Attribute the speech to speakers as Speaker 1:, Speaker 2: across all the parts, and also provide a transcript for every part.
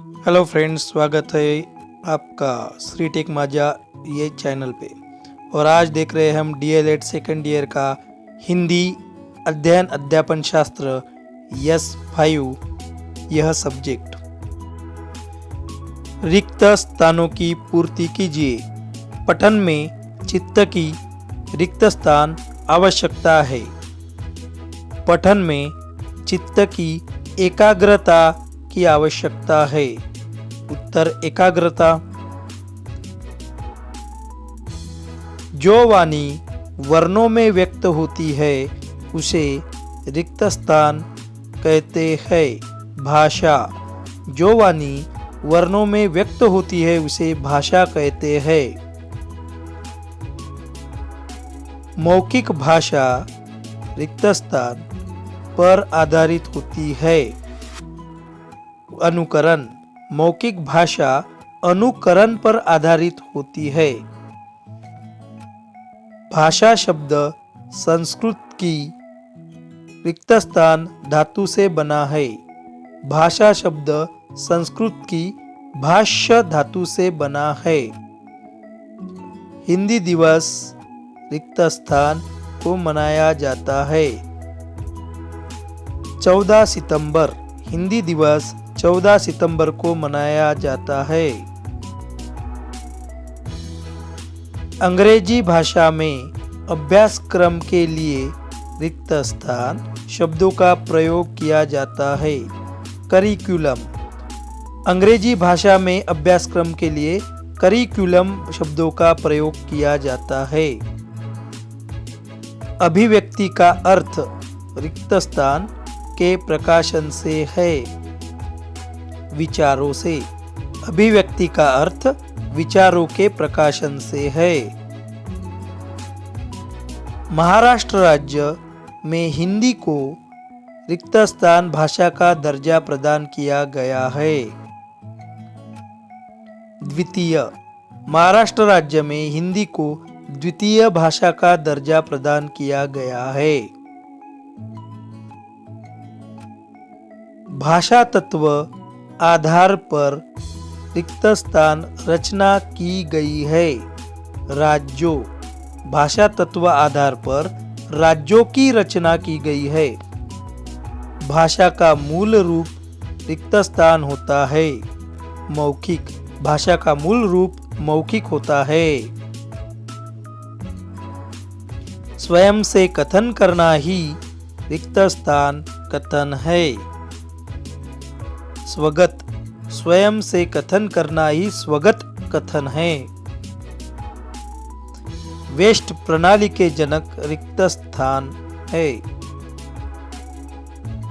Speaker 1: Hello friends, स्वागत है आपका श्री टेक माजा ये चैनल पे। और आज देख रहे हैं हम डीएलएड सेकेंड ईयर का हिंदी अध्ययन अध्यापन शास्त्र S5 यह सब्जेक्ट। रिक्त स्थानों की पूर्ति कीजिए। पठन में चित्त की रिक्त स्थान आवश्यकता है। पठन में चित्त की एकाग्रता की आवश्यकता है। उत्तर एकाग्रता। जो वाणी वर्णों में व्यक्त होती है उसे रिक्त स्थान कहते हैं। भाषा। जो वाणी वर्णों में व्यक्त होती है उसे भाषा कहते हैं। मौखिक भाषा रिक्त स्थान पर आधारित होती है। अनुकरण। मौखिक भाषा अनुकरण पर आधारित होती है। भाषा शब्द संस्कृत की रिक्त स्थान धातु से बना है। भाषा शब्द संस्कृत की भाष्य धातु से बना है। हिंदी दिवस रिक्त स्थान को मनाया जाता है। 14 सितंबर। हिंदी दिवस 14 सितंबर को मनाया जाता है। अंग्रेजी भाषा में अभ्यासक्रम के लिए रिक्त स्थान शब्दों का प्रयोग किया जाता है। करिकुलम। अंग्रेजी भाषा में अभ्यासक्रम के लिए करिकुलम शब्दों का प्रयोग किया जाता है। अभिव्यक्ति का अर्थ रिक्त स्थान के प्रकाशन से है। विचारों से। अभिव्यक्ति का अर्थ विचारों के प्रकाशन से है। महाराष्ट्र राज्य में हिंदी को रिक्त स्थान भाषा का दर्जा प्रदान किया गया है। द्वितीय। महाराष्ट्र राज्य में हिंदी को द्वितीय भाषा का दर्जा प्रदान किया गया है। भाषा तत्व आधार पर रिक्त स्थान रचना की गई है। राज्यों। भाषा तत्व आधार पर राज्यों की रचना की गई है। भाषा का मूल रूप रिक्त स्थान होता है। मौखिक। भाषा का मूल रूप मौखिक होता है। स्वयं से कथन करना ही रिक्त स्थान कथन है। स्वगत। स्वयं से कथन करना ही स्वगत कथन है। वेस्ट प्रणाली के जनक रिक्त स्थान है।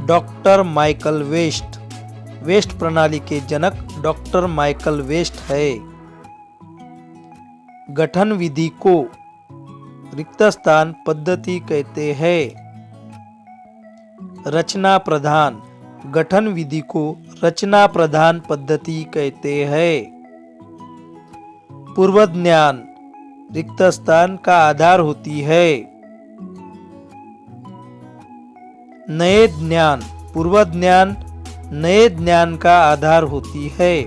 Speaker 1: Doctor Michael waste. वेस्ट प्रणाली के जनक डॉक्टर माइकल वेस्ट है। गठन विधि को रिक्त स्थान पद्धति कहते हैं। रचना प्रधान। गठन विधि को रचना प्रधान पद्धति कहते हैं। पूर्व ज्ञान रिक्त स्थान का आधार होती है। नए ज्ञान। पूर्व ज्ञान नए ज्ञान का आधार होती है।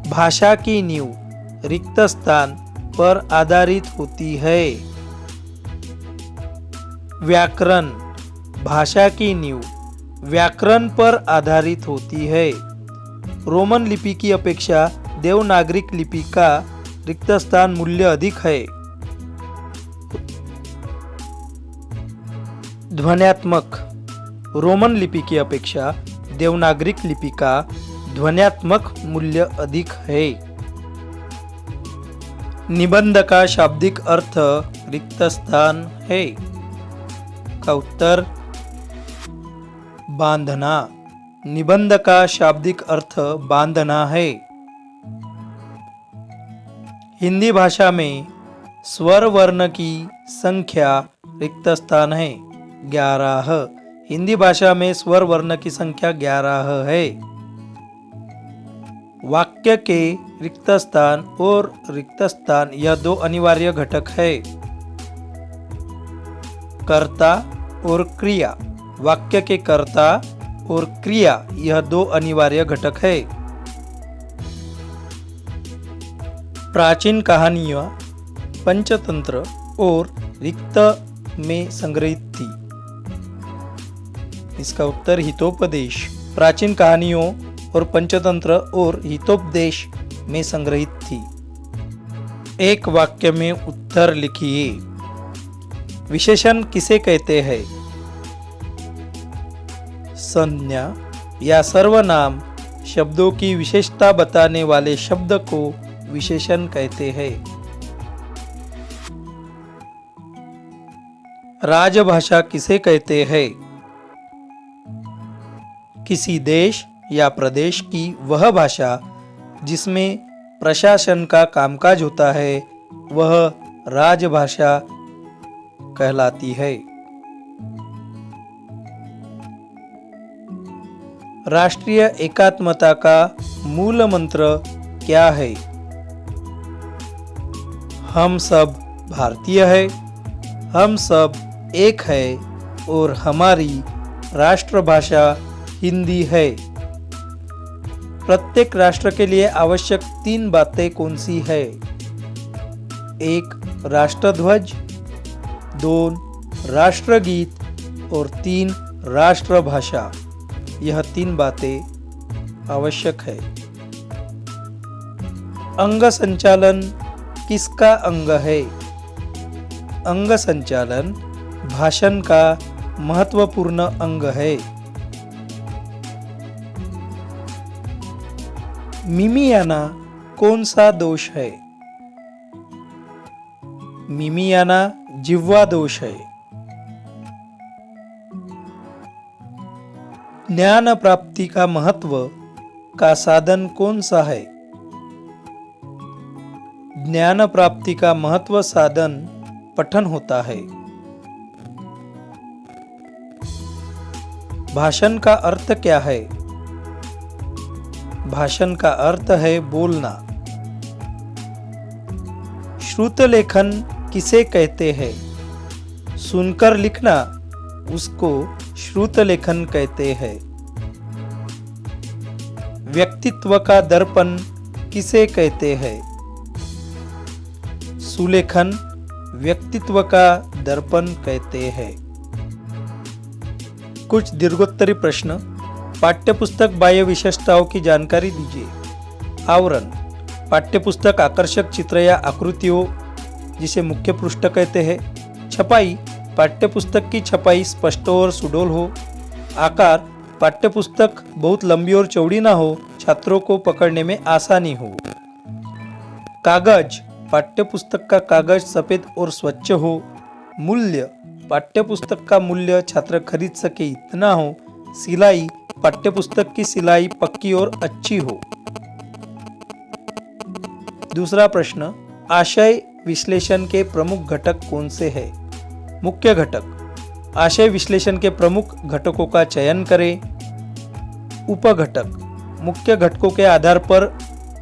Speaker 1: भाषा की नींव रिक्त स्थान पर आधारित होती है। व्याकरण। भाषा की नींव व्याकरण पर आधारित होती है। रोमन लिपि की अपेक्षा देवनागरिक लिपि का रिक्त स्थान मूल्य अधिक है। ध्वन्यात्मक। रोमन लिपि की अपेक्षा देवनागरिक लिपि का ध्वन्यात्मक मूल्य अधिक है। निबंध का शाब्दिक अर्थ रिक्त स्थान है। का उत्तर बांधना। निबंध का शाब्दिक अर्थ बांधना है। हिंदी भाषा में स्वर वर्ण की संख्या रिक्त स्थान है 11। हिंदी भाषा में स्वर वर्ण की संख्या 11 है। वाक्य के रिक्त स्थान और रिक्त स्थान यह दो अनिवार्य घटक है। कर्ता और क्रिया। वाक्य के कर्ता और क्रिया यह दो अनिवार्य घटक है। प्राचीन कहानियाँ पंचतंत्र और रिक्त में संग्रहित थी। इसका उत्तर हितोपदेश। प्राचीन कहानियों और पंचतंत्र और हितोपदेश में संग्रहित थी। एक वाक्य में उत्तर लिखिए। विशेषण किसे कहते हैं? संज्ञा या सर्वनाम शब्दों की विशेषता बताने वाले शब्द को विशेषण कहते हैं। राजभाषा किसे कहते हैं? किसी देश या प्रदेश की वह भाषा जिसमें प्रशासन का कामकाज होता है वह राजभाषा कहलाती है। राष्ट्रीय एकात्मता का मूल मंत्र क्या है? हम सब भारतीय हैं, हम सब एक है और हमारी राष्ट्रभाषा हिंदी है। प्रत्येक राष्ट्र के लिए आवश्यक 3 बातें कौन सी है? 1 राष्ट्रध्वज, 2 राष्ट्रगीत और 3 राष्ट्रभाषा। यह 3 बातें आवश्यक है। अंग संचालन किसका अंग है? अंग संचालन भाषण का महत्वपूर्ण अंग है। मिमियाना कौन सा दोष है? मिमियाना जिह्वा दोष है। ज्ञान प्राप्ति का महत्व का साधन कौन सा है? ज्ञान प्राप्ति का महत्व साधन पठन होता है। भाषण का अर्थ क्या है? भाषण का अर्थ है बोलना। श्रुत लेखन किसे कहते हैं? सुनकर लिखना उसको श्रुत लेखन कहते हैं। व्यक्तित्व का दर्पण किसे कहते हैं? सुलेखन व्यक्तित्व का दर्पण कहते हैं। कुछ दीर्घोत्तरी प्रश्न। पाठ्यपुस्तक बाह्य विशेषताओं की जानकारी दीजिए। आवरण। पाठ्यपुस्तक आकर्षक चित्र या आकृतियों जिसे मुख्य पृष्ठ कहते हैं। छपाई। पाठ्यपुस्तक की छपाई स्पष्ट और सुडौल हो। आकार। पाठ्यपुस्तक बहुत लंबी और चौड़ी ना हो, छात्रों को पकड़ने में आसानी हो। कागज। पाठ्यपुस्तक का कागज सफेद और स्वच्छ हो। मूल्य। पाठ्यपुस्तक का मूल्य छात्र खरीद सके इतना हो। सिलाई। पाठ्यपुस्तक की सिलाई पक्की और अच्छी हो। दूसरा प्रश्न। आशय विश्लेषण के प्रमुख घटक कौन से हैं? मुख्य घटक। आशय विश्लेषण के प्रमुख घटकों का चयन करें। उपघटक। मुख्य घटकों के आधार पर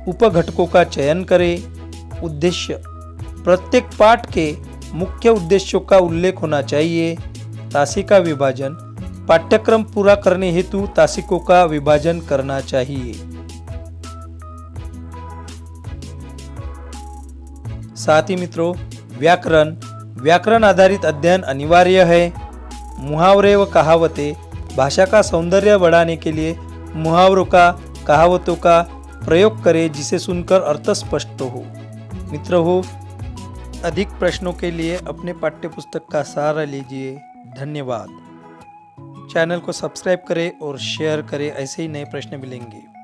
Speaker 1: उपघटकों का चयन करें। उद्देश्य। प्रत्येक पाठ के मुख्य उद्देश्यों का उल्लेख होना चाहिए। तासिका विभाजन। पाठ्यक्रम पूरा करने हेतु तासिकों का विभाजन करना चाहिए। साथी मित्रों, व्याकरण आधारित अध्ययन अनिवार्य है। मुहावरे व कहावतें। भाषा का सौंदर्य बढ़ाने के लिए मुहावरों का, कहावतों का प्रयोग करें जिसे सुनकर अर्थ स्पष्ट हो। मित्र हो, अधिक प्रश्नों के लिए अपने पाठ्यपुस्तक का सहारा लीजिए। धन्यवाद। चैनल को सब्सक्राइब करें और शेयर करें, ऐसे ही नए प्रश्न मिलेंगे।